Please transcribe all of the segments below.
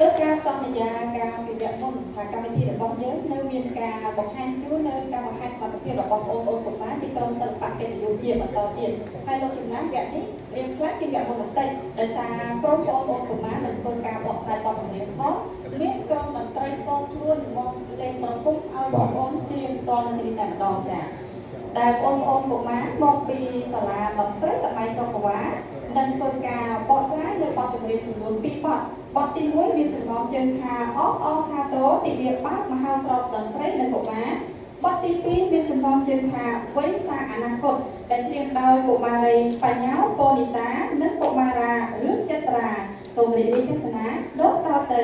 ដូចការសន្យាការវិវត្តមុនថាកម្មវិធីរបស់យើងនៅមានការបង្ហាញជូននៅការបង្ហាញសមត្ថភាពរបស់បងប្អូនកុមារជាក្រុមសិល្បៈកិត្តិយសជាបន្តទៀតហើយលោកចំណានវគ្គនេះរៀនខ្លះជាវគ្គមុនបន្តិចដោយសារក្រុមបងប្អូនកុមារនឹងធ្វើការបកស្រាយបទចម្រៀងផងមានក្រុមតន្ត្រីបងខ្លួនមកលេងប្រគំឲ្យបងប្អូនច្រៀងផ្ទាល់នៅទីនេះតែម្ដងចា៎ដែលបងប្អូនកុមារមកពីសាលាតន្ត្រីសម័យសុខវ៉ានឹងធ្វើការបកស្រាយនៅបទចម្រៀងចំនួន2បទបទទី1មានចំណងជើងថាអអសាទរទិវាបើកមហោស្រពតន្ត្រីនៅកុមារបទទី2មានចំណងជើងថាវ័យសាអនាគតដែលច្រៀងដោយកុមារីបញ្ញាពនីតានិងកុមារារឿងចត្រាសូមរីករាយទស្សនាដូចតទៅ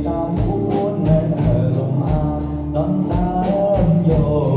តាមពួននៅលំអានដំដើមយក